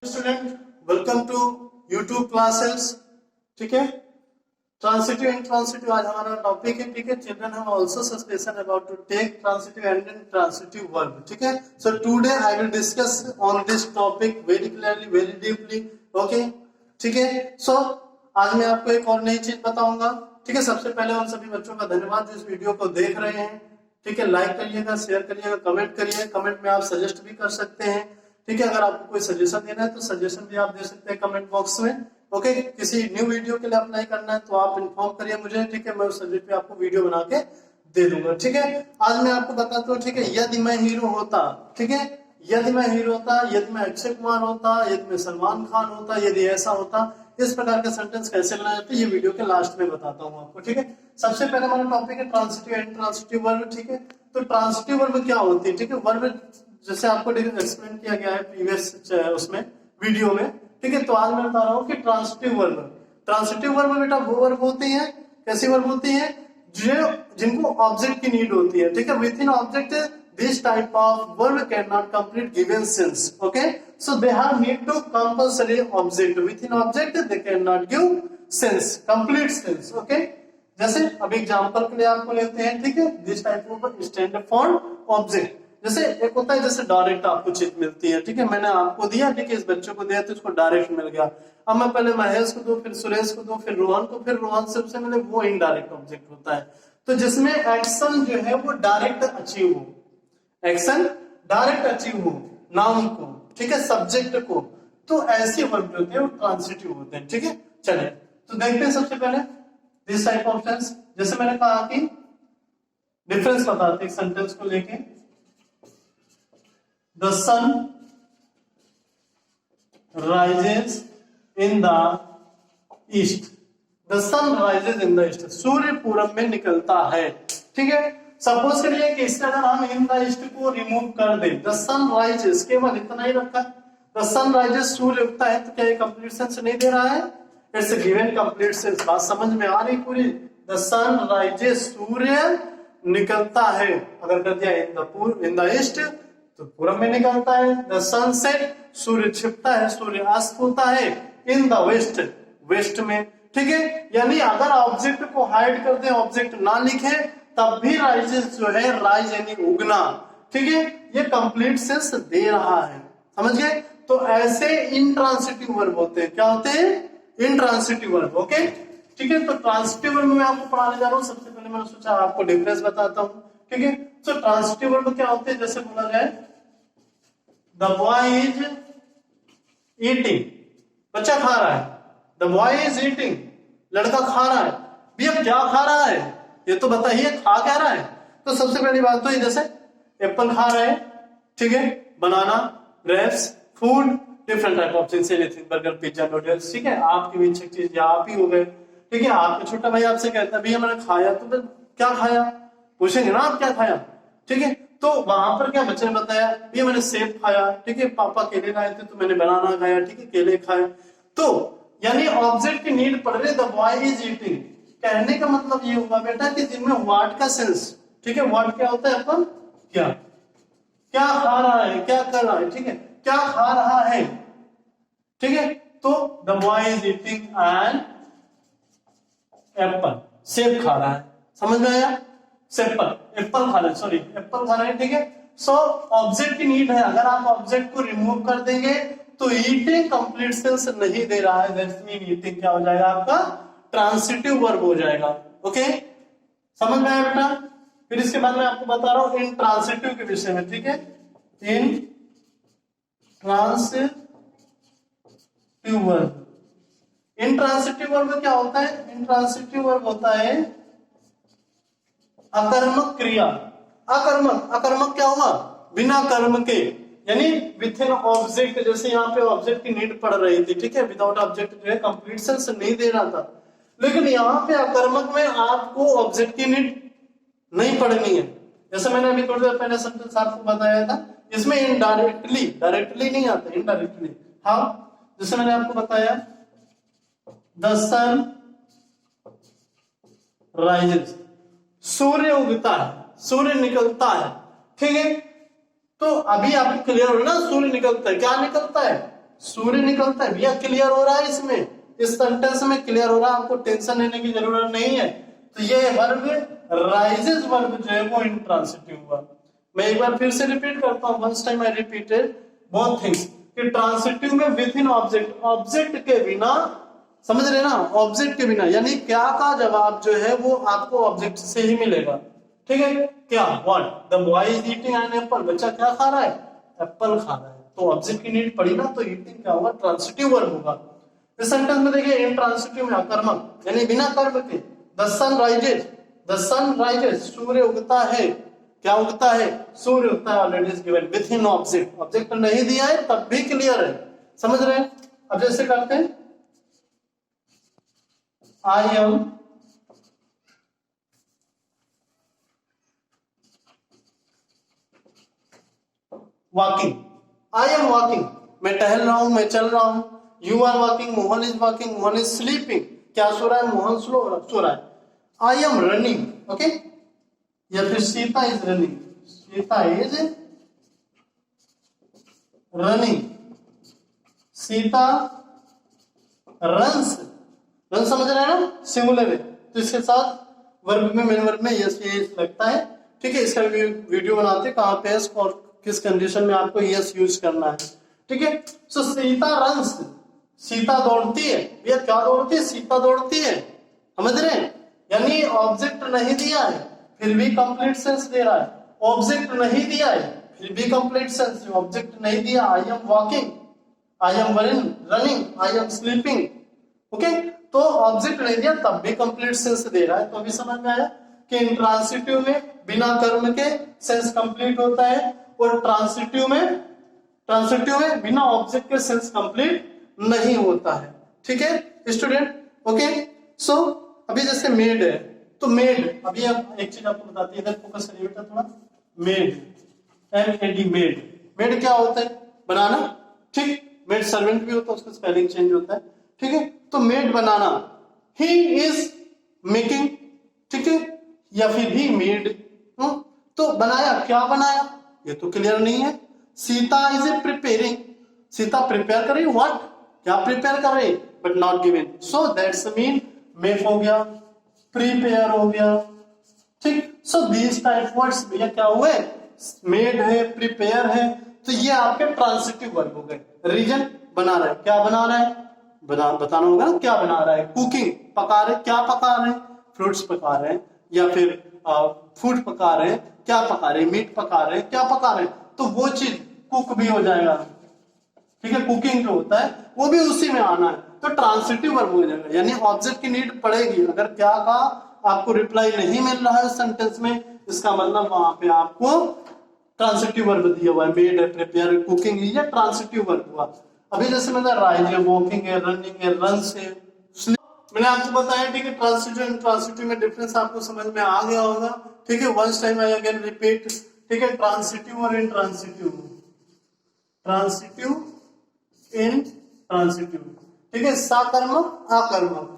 Student, welcome to YouTube classes. ठीक है, transitive and transitive आज हमारा टॉपिक है। ठीक है, children have also suspension about to take transitive and transitive verb. ठीक है, so today I will discuss on this topic very clearly, very deeply. Okay, ठीक है। सो आज मैं आपको एक और नई चीज बताऊंगा। ठीक है, सबसे पहले उन सभी बच्चों का धन्यवाद जो इस वीडियो को देख रहे हैं। ठीक है, लाइक करिएगा, शेयर करिएगा, कमेंट करिए। कमेंट में आप सजेस्ट भी कर सकते हैं। ठीक है, अगर आपको कोई सजेशन देना है तो सजेशन भी आप दे सकते हैं कमेंट बॉक्स में। ओके, किसी न्यू वीडियो के लिए अप्लाई करना है तो आप इन्फॉर्म करिए मुझे। ठीक है, मैं उस सब्जेक्ट पे आपको वीडियो बना के दे दूंगा। ठीक है, आज मैं आपको बताता हूँ। ठीक है, यदि मैं हीरो होता, ठीक है, यदि मैं हीरो होता, यदि मैं अक्षय कुमार होता, यदि मैं सलमान खान होता, यदि ऐसा होता, इस प्रकार का सेंटेंस कैसे बनाया जाता है ये वीडियो के लास्ट में बताता हूँ आपको। ठीक है, सबसे पहले हमारा टॉपिक है ट्रांसिटिव एंड ट्रांसिटिव वर्ब। ठीक है, तो ट्रांसिटिव वर्ब क्या होती है? ठीक है, वर्ब जैसे आपको एक्सप्लेन किया गया है प्रीवियस उसमें वीडियो में। ठीक है, तो आज मैं बता रहा हूँ कि ट्रांसिटिव वर्ब बेटा वो वर्ब होती है, कैसी वर्ब होती है जो जिनको ऑब्जेक्ट की नीड होती है। ठीक है, with in object this type of verb can not complete given sense. Okay, so they have need to compulsory object, with in object they can not give sense, complete sense. Okay, जैसे अभी example के लिए आपको लेते हैं। ठीक है, this type of stand for object, जैसे एक होता है जैसे डायरेक्ट आपको चीज मिलती है। ठीक है, मैंने आपको दिया, ठीक है, इस बच्चे को दिया तो इसको डायरेक्ट मिल गया। अब मैं पहले महेश को दूं, फिर सुरेश को दूं, फिर रोहन को, फिर रोहन से उसे मिले, वो इनडायरेक्ट ऑब्जेक्ट होता है। तो जिसमें एक्शन जो है वो डायरेक्ट अचीव हो, एक्शन डायरेक्ट अचीव हो नाउन को, ठीक है, सब्जेक्ट को, तो ऐसे वर्ब जो होते हैं वो ट्रांसिटिव होते हैं। ठीक है, चलिए तो देखते हैं सबसे पहले दिस टाइप ऑफ सेंस। जैसे मैंने कहा कि डिफरेंस बताते हैं सेंटेंस को लेके। The sun rises in the east. The sun rises in the east. सूर्य पूरब में निकलता है। ठीक है, सपोज करिए कि इससे अगर हम इन द ईस्ट को रिमूव कर दें, द सन राइजेस, केवल इतना ही रखा, द सन राइजेस, सूर्य उगता है, तो क्या ये कंप्लीट सेंस नहीं दे रहा है? It's given complete sense. बात समझ में आ रही पूरी? द सन राइजेस, सूर्य निकलता है, अगर कर दिया इन द ईस्ट तो पूरब में निकलता है। द सनसेट, सूर्य छिपता है, सूर्य अस्त होता है, इन द वेस्ट, वेस्ट में। ठीक है, यानी अगर ऑब्जेक्ट को हाइड कर दे, ऑब्जेक्ट ना लिखे, तब भी राइजेस जो है, राइज यानी उगना, ठीक है, ये कंप्लीट सेंस दे रहा है। समझ गए? तो ऐसे इंट्रांसिटिव वर्ब होते हैं। क्या होते हैं? Intransitive verb. ओके, ठीक है, तो ट्रांसिटिव वर्ब में आपको पढ़ाने जा रहा हूँ। सबसे पहले मैंने सोचा आपको डिफरेंस बताता हूँ। ठीक है, तो ट्रांसिटिव वर्ब क्या होते हैं? जैसे बोला जाए द बॉय इज ईटिंग, बच्चा खा रहा है। द बॉय इज ईटिंग, लड़का खा रहा है। भैया क्या खा रहा है ये तो बताइए, खा क्या रहा है? तो सबसे पहली बात तो ये, जैसे एप्पल खा रहे हैं, ठीक है, banana, grapes, food, different type of things, anything, burger, pizza, noodles. ठीक है, आपकी भी इच्छित चीज या आप ही हो गए। ठीक है, आपका छोटा भाई आपसे कहता है भैया मैंने खाया, तो क्या खाया पूछेंगे ना आप, क्या खाया? ठीक है, तो वहां पर क्या बच्चे ने बताया, ये मैंने सेब खाया। ठीक है, पापा केले लाए थे तो मैंने बनाना खाया। ठीक है, केले खाए। तो यानी ऑब्जेक्ट की नीड पड़ रही, द बॉय इज ईटिंग। कहने का मतलब ये हुआ बेटा कि जिनमें व्हाट का सेंस, ठीक है, व्हाट क्या होता है अपन, क्या क्या खा रहा है, क्या कर रहा है। ठीक है, क्या खा रहा है। ठीक है, तो the boy is eating an apple, सेब खा रहा है। समझ में आया? एप्पल खा रहे, सॉरी एप्पल खा रहे हैं। ठीक है, सो ऑब्जेक्ट की नीड है। अगर आप ऑब्जेक्ट को रिमूव कर देंगे तो ईटिंग कंप्लीट सेंस नहीं दे रहा है, दैट्स मीन ईटिंग क्या हो जाएगा आपका? ट्रांसिटिव वर्ब हो जाएगा। ओके, समझ में आया बेटा? फिर इसके बाद मैं आपको बता रहा हूं इन ट्रांसिटिव के विषय में। ठीक है, इन ट्रांसिटिव वर्ब, इंट्रांसिटिव वर्ब क्या होता है? इंट्रांसिटिव वर्ब होता है अकर्मक क्रिया। अकर्मक क्या हुआ? बिना कर्म के, यानी विथ इन ऑब्जेक्ट। जैसे यहाँ पे ऑब्जेक्ट की नीड पड़ रही थी, ठीक है, विदाउट ऑब्जेक्ट जो है कंप्लीट सेंस नहीं दे रहा था, लेकिन यहाँ पे अकर्मक में आपको ऑब्जेक्ट की नीड नहीं पड़नी है। जैसे मैंने अभी थोड़ी देर पहले सेंटेंस आपको बताया था, इसमें इनडायरेक्टली, डायरेक्टली नहीं आता, इनडायरेक्टली। हाँ, जैसे मैंने आपको बताया द सन राइजेस, सूर्य उगता है, सूर्य निकलता है। ठीक है, तो अभी आपको क्लियर हो ना, सूर्य निकलता है, क्या निकलता है? सूर्य निकलता है भैया, क्लियर हो रहा है इसमें, इस सेंटेंस में क्लियर हो रहा है, आपको टेंशन लेने की जरूरत नहीं है। तो ये वर्ब राइजेस वर्ब जो है वो इंट्रांसिटिव हुआ। मैं एक बार फिर से रिपीट करता हूं, once time I repeated both things, कि ट्रांसिटिव में विद इन ऑब्जेक्ट, ऑब्जेक्ट के बिना, समझ रहे ना, ऑब्जेक्ट के बिना, यानी क्या का जवाब जो है वो आपको ऑब्जेक्ट से ही मिलेगा। ठीक है, क्या, what the boy is eating an apple, बच्चा क्या खा रहा है, एप्पल खा रहा है। तो ऑब्जेक्ट की नीड पड़ी ना, तो ईटिंग क्या होगा, ट्रांसिटिव वर्ब होगा। इस सेंटेंस में देखिए इंट्रांसिटिव में अकर्मक, यानी बिना कर्म के, the sun rises, the sun rises, सूर्य उगता है, क्या उगता है, सूर्य उगता है, already is given with in object, object नहीं दिया है तब भी क्लियर है, समझ रहे हैं। अब जैसे करते हैं, I am walking, I am walking, मैं टहल रहा हूं, मैं चल रहा हूं। You are walking, Mohan is walking, Mohan is sleeping, क्या सो रहा है, मोहन सो रहा है। आई एम रनिंग, ओके, या फिर Sita is running, Sita is running, Sita runs, run समझ रहे हैं ना, सिंगुलर है, तो इसके साथ वर्ब में, मेन वर्ब में यस यस लगता है। ठीक है, इसका वीडियो बनाते हैं कहां पे और किस कंडीशन में आपको यस यूज करना है। ठीक है, सो सीता रन्स, सीता दौड़ती है, भैया क्या दौड़ती है, सीता दौड़ती है, समझ रहे हैं, यानी ऑब्जेक्ट नहीं दिया है फिर भी कंप्लीट सेंस दे रहा है, ऑब्जेक्ट नहीं दिया है फिर भी कंप्लीट सेंस, ऑब्जेक्ट नहीं दिया, आई am walking, I am running, I am sleeping, okay, तो ऑब्जेक्ट नहीं दिया तब भी कंप्लीट सेंस दे रहा है। तो अभी समझ में आया कि इंट्रांसिटिव में बिना कर्म के सेंस कंप्लीट होता है, और ट्रांसिटिव में बिना ऑब्जेक्ट के सेंस कंप्लीट नहीं होता है। ठीक है स्टूडेंट, ओके। सो अभी जैसे मेड है, तो मेड, अभी आप एक चीज आपको बताते हैं, इधर फोकस करिए बेटा थोड़ा, मेड, MED, मेड, मेड क्या होता है, बनाना, ठीक, मेड सर्वेंट भी होता है, उसका स्पेलिंग चेंज होता है। ठीक है, तो made banana, he is making, ठीक है, या फिर ही मेड, तो बनाया, क्या बनाया, ये तो क्लियर नहीं है। Sita is preparing, Sita prepare कर रही, व्हाट, क्या प्रिपेयर कर रही, but not given, so that's mean make हो गया, प्रिपेयर हो गया। ठीक, सो दीज टाइप वर्ड्स भैया क्या हुए, मेड है, प्रिपेयर है, तो ये आपके ट्रांसिटिव वर्ब हो गए। रीजन बना रहा है, क्या बना रहा है, बताना होगा ना, क्या बना रहा है, कुकिंग, पका रहे, क्या पका रहे हैं, फ्रूट्स पका रहे हैं, या फिर फूड पका रहे हैं, क्या पका रहे हैं, मीट पका रहे हैं, क्या पका रहे हैं, तो वो चीज कुक भी हो जाएगा। ठीक है, कुकिंग जो होता है वो भी उसी में आना है, तो ट्रांसिटिव वर्ब हो जाएगा, यानी ऑब्जेक्ट की नीड पड़ेगी। अगर क्या का आपको रिप्लाई नहीं मिल रहा है सेंटेंस में, इसका मतलब वहां पे आपको ट्रांसिटिव वर्ब दिया हुआ है, मेड है, प्रिपेयर है, कुकिंग है, या ट्रांसिटिव वर्ब हुआ। अभी जैसे मतलब राइज है, वॉकिंग है, रनिंग है, रन्स है, मैंने आपको बताया। ठीक है, ट्रांसिटिव एंड ट्रांसिटिव में डिफरेंस आपको समझ में आ गया होगा। ठीक है, once time I again repeat. ठीक है, ट्रांसिटिव और इंट्रांसिटिव, ट्रांसिटिव इंट्रांसिटिव। ठीक है, सकर्मक अकर्मक,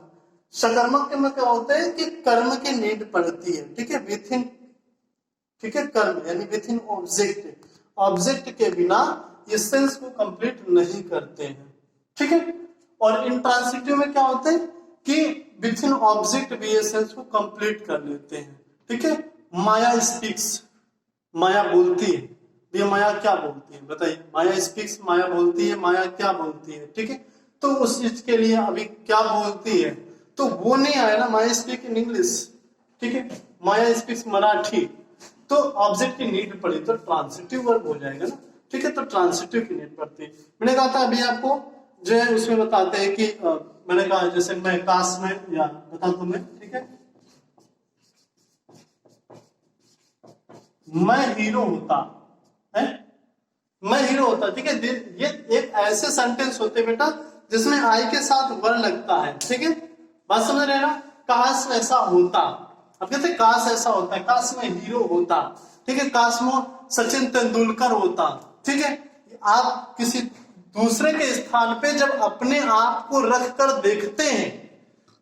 सकर्मक के में क्या होता है कि कर्म की नीड पड़ती है। ठीक है, विथ इन, ठीक है, कर्म यानी विथ इन ऑब्जेक्ट, ऑब्जेक्ट के बिना ये सेंस को कंप्लीट नहीं करते हैं। ठीक है, और इंट्रांसिटिव में क्या होता है कि विथ इन ऑब्जेक्ट भी ये सेंस को कंप्लीट कर लेते हैं। ठीक है, माया स्पीक्स, माया बोलती है, ये माया क्या बोलती है बताइए, माया स्पीक्स, माया बोलती है, माया क्या बोलती है। ठीक है, तो उस चीज के लिए अभी क्या बोलती है, तो वो नहीं आया ना, माया स्पीक इन इंग्लिश। ठीक है, माया स्पीक्स मराठी, तो ऑब्जेक्ट की नीड पड़ी तो ट्रांसिटिव वर्ब हो जाएगा ना। ठीक है, तो ट्रांसिटिव की नीड पड़ती है। मैंने कहा था अभी आपको जो है उसमें बताते हैं कि मैंने कहा जैसे मैं काश में, या बता दू मैं, ठीक है, मैं हीरो होता है, मैं हीरो होता। ठीक है, ये एक ऐसे सेंटेंस होते बेटा जिसमें आई के साथ वर लगता है। ठीक है, बात समझ रहे हैं ना, काश ऐसा होता, अब कहते काश ऐसा होता है, काश में हीरो होता। ठीक है, काश में सचिन तेंदुलकर होता। ठीक है, आप किसी दूसरे के स्थान पे जब अपने आप को रख कर देखते हैं,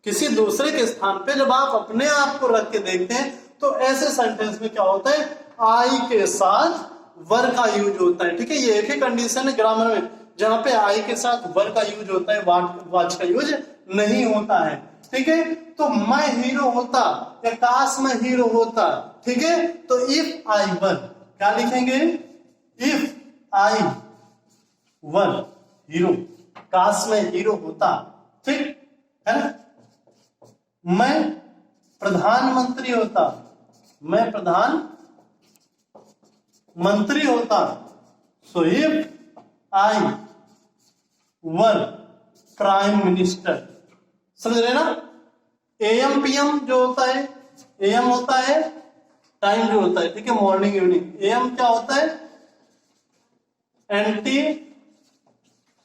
किसी दूसरे के स्थान पे जब आप अपने आप को रख के देखते हैं, तो ऐसे सेंटेंस में क्या होता है, आई के साथ वर का यूज होता है। ठीक है, ये एक ही कंडीशन है ग्रामर में जहां पे आई के साथ वर का यूज होता है, वाच का यूज नहीं होता है। ठीक है, तो मैं हीरो होता या काश मैं हीरो होता। ठीक है, तो इफ आई वर क्या लिखेंगे, इफ आई वर हीरो, काश में हीरो होता। ठीक है ना, मैं प्रधानमंत्री होता, मैं प्रधानमंत्री होता। So if I were prime minister. समझ रहे ना, एएम पीएम जो होता है, एएम होता है टाइम जो होता है, ठीक है, मॉर्निंग इवनिंग। एएम क्या होता है, एंटी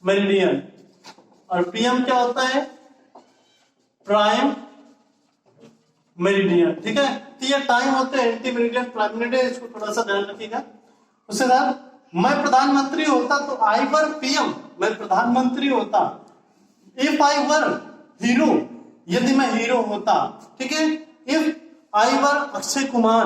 मेरिडियन, और पीएम क्या होता है, प्राइम मेरिडियन। ठीक है, तो ये टाइम होते हैं एंटी मेरिडियन, प्राइम मेरिडियन, इसको थोड़ा सा ध्यान रखिएगा। उसके बाद मैं प्रधानमंत्री होता, तो आई वर पीएम, मैं प्रधानमंत्री होता। इफ आई वर हीरो, यदि मैं हीरो होता। ठीक है, इफ आई वर अक्षय कुमार।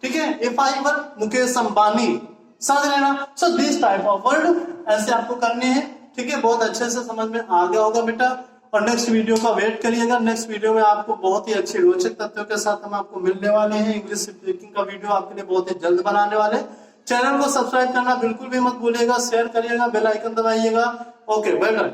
ठीक है, इफ आई वर मुकेश अंबानी। समझ लेना। So this type of word ऐसे आपको करने हैं। ठीक है, बहुत अच्छे से समझ में आ गया होगा बेटा। और नेक्स्ट वीडियो का वेट करिएगा। नेक्स्ट वीडियो में आपको बहुत ही अच्छे रोचक तथ्यों के साथ हम आपको मिलने वाले हैं। इंग्लिश स्पीकिंग का वीडियो आपके लिए बहुत ही जल्द बनाने वाले। चैनल को सब्सक्राइब करना बिल्कुल भी मत भूलिएगा, शेयर करिएगा, बेल आइकन दबाइएगा। Okay, bye bye.